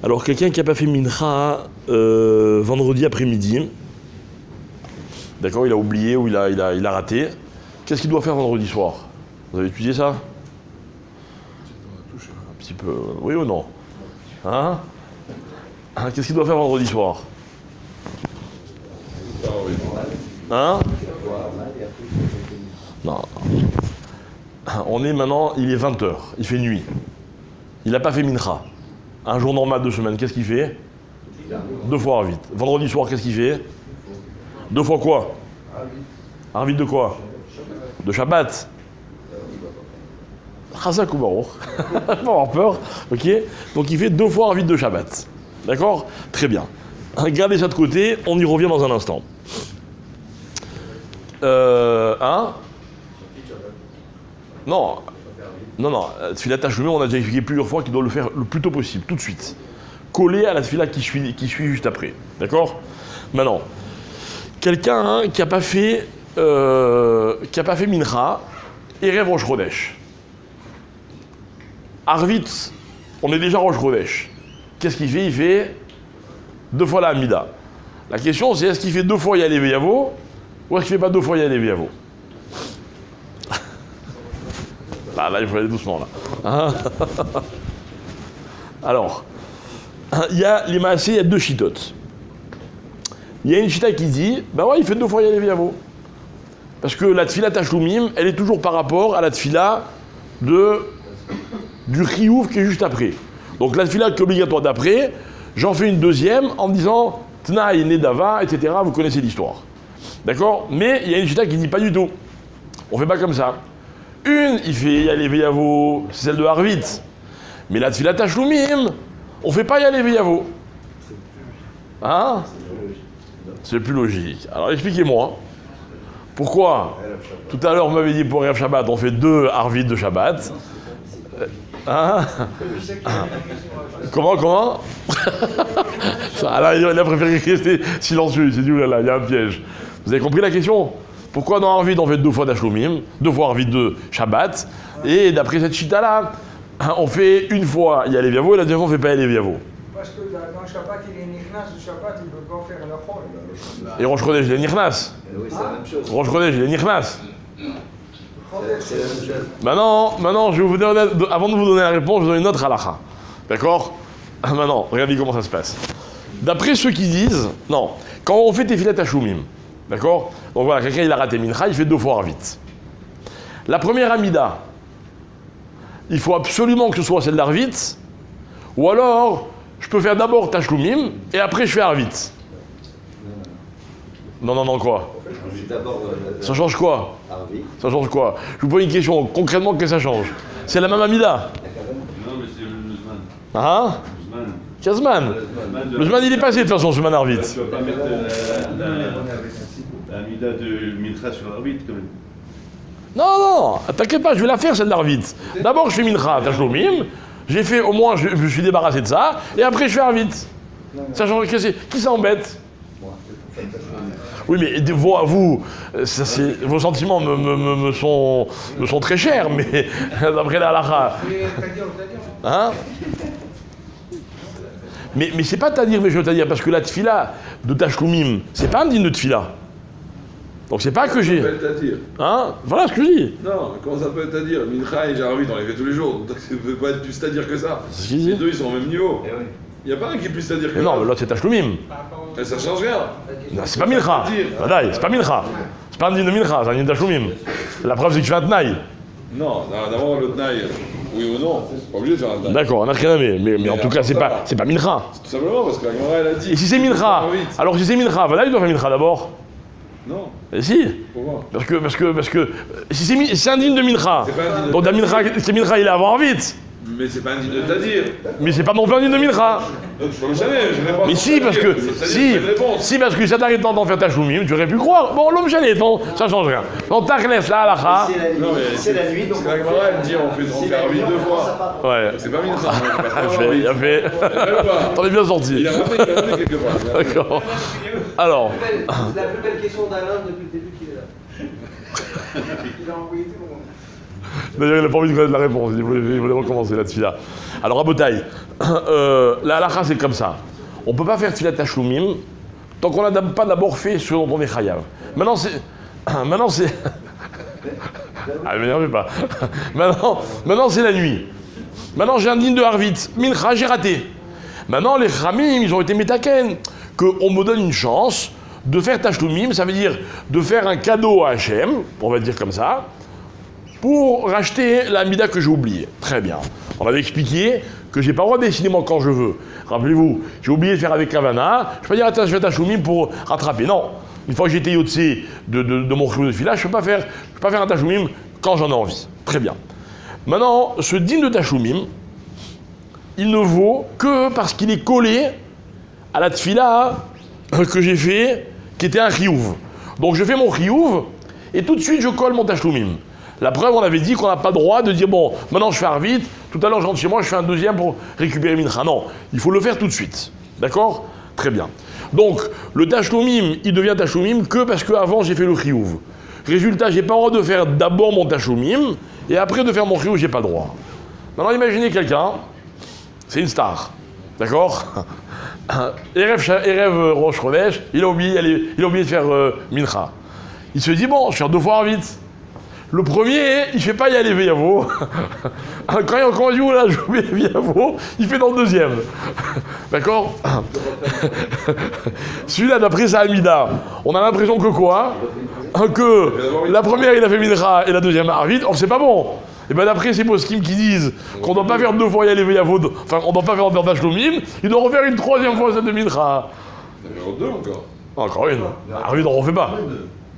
Alors, quelqu'un qui n'a pas fait mincha vendredi après-midi, d'accord, il a oublié ou il a raté, qu'est-ce qu'il doit faire vendredi soir? Vous avez étudié ça? Un petit peu, oui ou non? Hein? Qu'est-ce qu'il doit faire vendredi soir? Hein? Non. On est maintenant, il est 20h, il fait nuit. Il n'a pas fait mincha. Un jour normal de semaine, qu'est-ce qu'il fait? 2 fois Arvit. Vendredi soir, qu'est-ce qu'il fait? 2 fois quoi? Arvit de quoi? De Shabbat. Chazak ou Baruch. Pas avoir peur, ok? Donc il fait 2 fois Arvit de Shabbat. D'accord? Très bien. Gardez ça de côté, on y revient dans un instant. Non. Tfilat Tashlumin, on a déjà expliqué plusieurs fois qu'il doit le faire le plus tôt possible, tout de suite. Collé à la Tfilat qui suit juste après. D'accord? Maintenant, quelqu'un qui n'a pas fait Mincha, Erev Rosh Chodesh. Arvit, on est déjà Rosh Chodesh. Qu'est-ce qu'il fait? Il fait 2 fois la Hamida. La question, c'est est-ce qu'il fait 2 fois Yalé Veyavo ou est-ce qu'il ne fait pas 2 fois Yalé Veyavo? Là, il faut aller doucement, là. Alors, il y a les maasés, il y a 2 chitotes. Il y a une chita qui dit, bah ouais, il fait 2 fois Yalé Veyavo. Parce que la tfila Tashloumim, elle est toujours par rapport à la tfila du Chiyuv qui est juste après. Donc la tfila qui est obligatoire d'après, j'en fais une deuxième en me disant Tnaï, Nedava, etc. Vous connaissez l'histoire. D'accord? Mais il y a une chita qui dit pas du tout. On fait pas comme ça. Une, il fait Yalé Veyavo, c'est celle de Harvit. Mais la tfila Tashloumim, on fait pas Yalé Veyavo. Hein? C'est plus logique. Alors expliquez-moi. Pourquoi? Tout à l'heure, vous m'avez dit pour Erev Shabbat, on fait 2 Arvit de Shabbat. Hein? Comment là, il a préféré rester silencieux. Il s'est dit, là, il y a un piège. Vous avez compris la question? Pourquoi dans Arvit, on fait 2 fois d'Ashlomim, 2 fois Arvit de Shabbat, et d'après cette chita-là, on fait une fois Yalé Veyavo, et la deuxième fois, on ne fait pas Yalé Veyavo. Parce que dans le Shabbat, il est Nichnas, le Shabbat, il ne peut pas faire le Chol. Et Rosh Chodesh, il est Nichnas. Oui, c'est la même chose. Rosh Chodesh, il est Nichnas. C'est la même chose. Maintenant, je vais vous donner, avant de vous donner la réponse, je vous donne une autre halakha. D'accord? Maintenant, regardez comment ça se passe. D'après ceux qui disent, non, quand on fait Tefilat Tashloumim, d'accord? Donc voilà, quelqu'un il a raté Mincha, il fait 2 fois Arvit. La première Amida, il faut absolument que ce soit celle d'Arvit, ou alors, je peux faire d'abord Tashloumim, et après je fais Arvit. Non, quoi? Ça change quoi? Ça change quoi? Je vous pose une question, concrètement, qu'est-ce que ça change? C'est la même Amida? Non, mais c'est le Zman. Ah? Kazman. Le Zman, il est passé de toute façon, Zman Arvit. Tu vas pas mettre la Mida de Mincha sur Arvit quand même. Non, t'inquiète pas, je vais la faire celle d'Arvit. D'abord, je fais Mincha, Tashloumim, j'ai fait, au moins, je me suis débarrassé de ça, et après, je fais Arvit. Ça change, qui s'embête? Oui, mais vous, vos sentiments me sont très chers, mais d'après la halakha. Hein? Mais c'est pas Tadir, mais je veux Tadir, parce que la tfila de Tashloumim, c'est pas un digne de tfila. Donc c'est pas que j'ai. Ça peut être Tadir. Hein? Voilà ce que je dis. Non, comment ça peut être Tadir? Mincha et Jarvit, on les fait tous les jours. Donc ça peut pas être plus Tadir que ça. C'est ce qu'il dit. Les deux, ils sont au même niveau. Eh oui. Il n'y a pas un qui est plus Tadir que Mais l'autre. non, mais l'autre c'est Tashloumim. Et ça change rien. Non, c'est pas Mincha. Badaï, c'est pas Mincha. C'est pas un digne de Mincha, c'est un digne de Tashloumim. La preuve c'est que tu fais un Tnaï. Non, d'abord le Tnaï, oui ou non, c'est pas obligé de faire un Tnaï. D'accord, on a rien mais en tout cas c'est pas Mincha. Tout simplement parce que la Gemara elle a dit. Et si c'est Mincha, alors si c'est Mincha, Badaï doit faire Mincha d'abord. Non, Et si. pourquoi? Parce que si c'est un digne de Mincha, C'est pas un digne de donc la Mincha, c'est Mincha il est avant vite. Mais c'est pas un digne de Tadir. Mais c'est pas non plus un digne de Mincha. Donc je savais, je réponds. Mais si, parce que si parce que ça t'arrive d'en faire ta choumim, tu aurais pu croire. Bon, l'homme gêné, ça change rien. Donc t'arrêtes là, halakha. C'est la nuit, donc. Parce que la Gemara elle dit on fait Arvit 2 fois. Ouais. C'est pas Mincha. Il a fait. T'en es bien sorti. Il a ramené quelque part. D'accord. Alors. C'est la plus belle question d'Alain depuis le début qu'il est là. Il a envoyé tout le monde. D'ailleurs, il n'a pas envie de connaître la réponse, il voulait recommencer la tfila. Alors, à Botaï, la halakha, c'est comme ça. On ne peut pas faire tfila tashloumim tant qu'on n'a pas d'abord fait ce dont on est chayav. Maintenant, c'est. Ah, mais m'énervez pas. Maintenant, c'est la nuit. Maintenant, j'ai un dîne de Harvit. Mincha, j'ai raté. Maintenant, les Khamim, ils ont été métaken. Qu'on me donne une chance de faire tashloumim, ça veut dire de faire un cadeau à Hachem, on va dire comme ça, pour racheter la mida que j'ai oubliée. Très bien. On avait expliqué que j'ai pas le droit de décider moi quand je veux. Rappelez-vous, j'ai oublié de faire avec Kavana, je peux pas dire attends, je fais tashloumim pour rattraper. Non. Une fois que j'ai été yotse de mon chou de filage, je peux pas faire un tashloumim quand j'en ai envie. Très bien. Maintenant, ce dîne de tashloumim, il ne vaut que parce qu'il est collé à la tfila que j'ai fait, qui était un chiyuv. Donc je fais mon chiyuv, et tout de suite je colle mon tashloumim. La preuve, on avait dit qu'on n'a pas le droit de dire, bon, maintenant je fais Harvit, tout à l'heure je rentre chez moi, je fais un deuxième pour récupérer Mincha. Non, il faut le faire tout de suite. D'accord ? Très bien. Donc, le tashloumim, il devient tashloumim que parce qu'avant j'ai fait le chiyuv. Résultat, j'ai pas le droit de faire d'abord mon tashloumim, et après de faire mon chiyuv, j'ai pas le droit. Maintenant, imaginez quelqu'un, c'est une star. D'accord ? Erev Rosh Chodesh, il a oublié de faire Mincha. Il se dit, bon, je vais faire 2 fois vite. Le premier, il fait pas y aller Veyavo. Quand il joue là, je oublié Veyavo, il fait dans le deuxième. D'accord ? Celui-là, d'après sa Amida, on a l'impression que quoi ? Que la première, il a fait Mincha et la deuxième Harvit, or c'est pas bon. Et bien d'après ces poskim qui disent qu'on ne doit pas faire 2 fois y aller Veyavo, enfin on ne doit pas faire tashloumim, il doit refaire une 3e fois celle de Mincha. Il y en a 2 encore. Encore une. Harvit, on ne refait pas.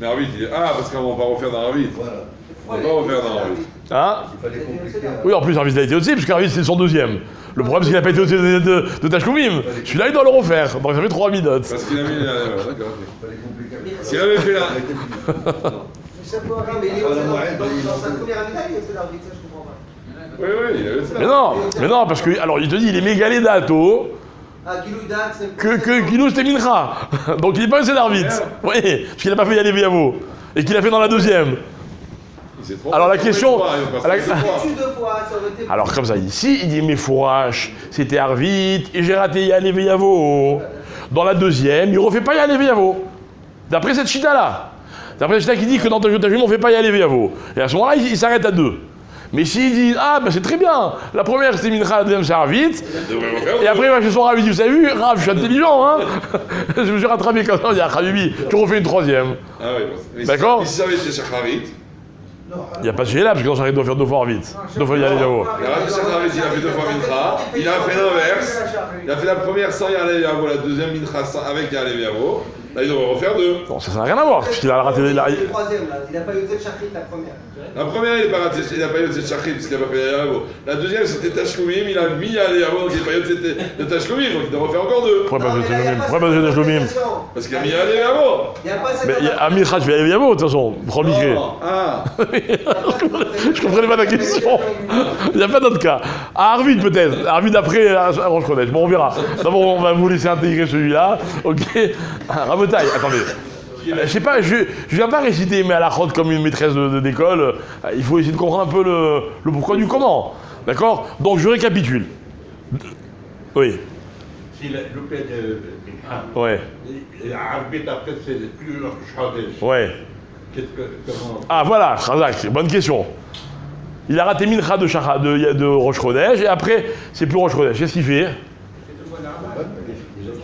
Mais Harvit, parce qu'on va pas refaire dans Harvit. On va pas refaire dans Harvit. Hein ? Il fallait compliquer. Oui, en plus, Harvit a été aussi, puisque Harvit c'est son 2e. Le problème, c'est qu'il n'a pas été aussi de tashloumim. Celui-là, il doit le refaire. Donc ça fait 3 midotes. Parce qu'il a mis. D'accord. Il fallait compliquer. S'il avait fait là. Mais il est dans sa première amida, il est aussi l'arbitre, ça je comprends pas. Oui, il avait ça. Mais non, parce que, alors il te dit, il est mégalé d'Ato, Ah, Gilou Dat, c'est. que Gilou c'était Mincha. Donc il n'est pas assez d'Arvit. Oui, parce qu'il n'a pas fait y aller Veyavo. Et qu'il a fait dans la 2e. Alors la question. Alors comme ça, ici, il dit, mais Fourache, c'était Harvit, et j'ai raté y aller Veyavo. Dans la 2e, il ne refait pas y aller Veyavo. D'après cette chita-là. D'après cette chita qui dit que dans Tajum, on ne fait pas y aller Veyavo. Et à ce moment-là, il s'arrête à 2. Mais s'il dit, ah ben c'est très bien, la première c'était Mincha, la deuxième c'est Harvit, et après il va chez son Rav, il dit, vous avez vu, Rav, je suis intelligent, hein. Je me suis rattrapé comme ça, il dit, ah Habibi, tu refais une 3e. Ah oui, d'accord. Mais si ça avait été Shacharit, il n'y a pas de là parce que dans Shacharit, il doit faire 2 fois Harvit. 2 fois y aller Veyavo. il a raté Shacharit, il a fait 2 fois Mincha, il a fait l'inverse, il a fait la première sans y aller Veyavo, la deuxième Mincha avec y aller Veyavo, là il devrait refaire 2. Non, ça n'a rien à voir, puisqu'il a raté Le 3e, là, il n'a pas eu de Shachrit la première. La première, il n'a pas raté, il n'a pas eu de cette Shachrit parce qu'il n'a pas fait Veyavo. La deuxième, c'était Tashloumim, il a mis y aller Veyavo, donc il n'a pas eu de Tashloumim, donc il doit refaire encore 2. Pourquoi pas de Tashloumim? Parce qu'il a mis y aller Veyavo. Mais à Mincha, je vais aller Veyavo, de toute façon, pour migrer. Ah. Je comprenais pas ta question. Il n'y a pas d'autre cas. À Harvit peut-être. Harvit après à Rosh Chodesh. Bon, on verra. D'abord, on va vous laisser intégrer celui-là. Ok. Rabotaï, attendez. Je sais pas, je viens pas réciter mes halachot comme une maîtresse d'école. Il faut essayer de comprendre un peu le pourquoi du comment. D'accord? Donc je récapitule. Oui. Si le père de Mincha, Ouais. l'arbitre après c'est plus Chodesh. Ouais. Comment... Ah voilà, Khazak, bonne question. Il a raté Mincha de Rosh Chodesh et après c'est plus Rosh Chodesh. Qu'est-ce qu'il fait?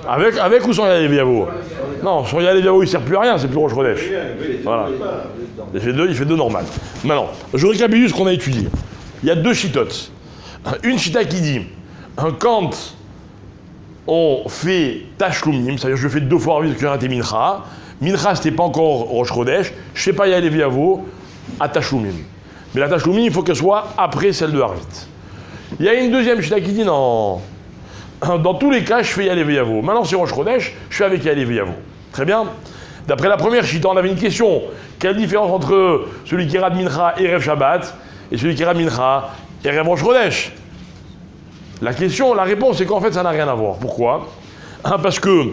Avec ou sans Yalé Veyavo? Non, sans Yalé Veyavo il ne sert plus à rien, c'est plus Rosh Chodesh. Voilà. Il fait 2 normales. Maintenant, je récapitule ce qu'on a étudié. Il y a 2 chitotes. Une chita qui dit quand on fait Tashloumim, c'est-à-dire je fais 2 fois Harvit que j'ai raté Mincha. Mincha c'était pas encore Rosh Chodesh, je sais pas Yalé Veyavo à Tashloumim. Mais la Tashloumim il faut qu'elle soit après celle de Harvit. Il y a une deuxième chita qui dit non. Dans tous les cas, je fais Yalé Veyavo. Maintenant, c'est Rosh Chodesh, je fais avec Yalé Veyavo. Très bien. D'après la première chita, on avait une question. Quelle différence entre celui qui rate Mincha et Erev Shabbat et celui qui rate Mincha et Erev Rosh Chodesh? La réponse, c'est qu'en fait, ça n'a rien à voir. Pourquoi? Parce que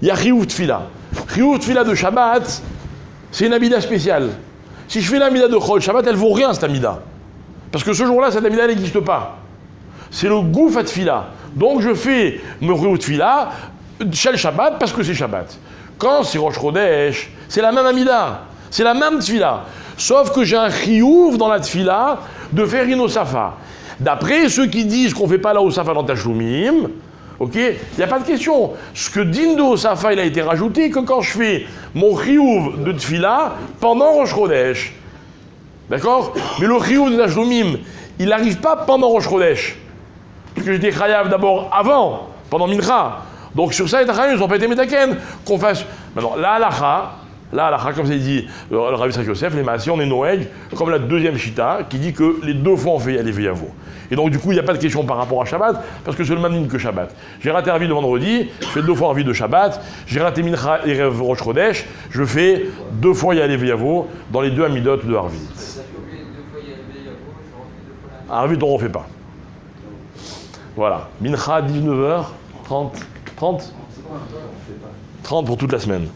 il y a Chiyuv Tfila. Chiyuv Tfila de Shabbat, c'est une habida spéciale. Si je fais l'amida de Chol Shabbat, elle vaut rien cette amida. Parce que ce jour-là, cette amida n'existe pas. C'est le gouf à tfila. Donc je fais me réou tfila, Shel Shabbat, parce que c'est Shabbat. Quand c'est Rosh Chodesh, c'est la même amida. C'est la même tfila. Sauf que j'ai un chiyuv dans la tfila de faire une osafa. D'après ceux qui disent qu'on ne fait pas la osafa dans Tashloumim, ok, il n'y a pas de question. Ce que din de osafa, il a été rajouté que quand je fais mon chiyuv de tfila pendant Rosh Chodesh. D'accord? Mais le chiyuv de Tashloumim, il n'arrive pas pendant Rosh Chodesh. Parce que j'étais chayav d'abord avant, pendant Mincha. Donc sur ça, les Tachayim, ils n'ont pas été métaken. Qu'on fasse. Maintenant, la halacha, comme c'est dit le Rabbi Yitzhak Yosef, les Maaseh, on est Noeg, comme la deuxième Shita, qui dit que les 2 fois on fait Yalé Veyavo. Et donc du coup, il n'y a pas de question par rapport à Shabbat, parce que c'est le même ligne que Shabbat. J'ai raté Arvi de vendredi, je fais 2 fois Arvi de Shabbat. J'ai raté Mincha et Rosh Chodesh, je fais 2 fois Yalé Veyavo dans les 2 Amidot de Arvi. Arvi, on ne refait pas. Voilà. Mincha, 19h30. 30 pour toute la semaine.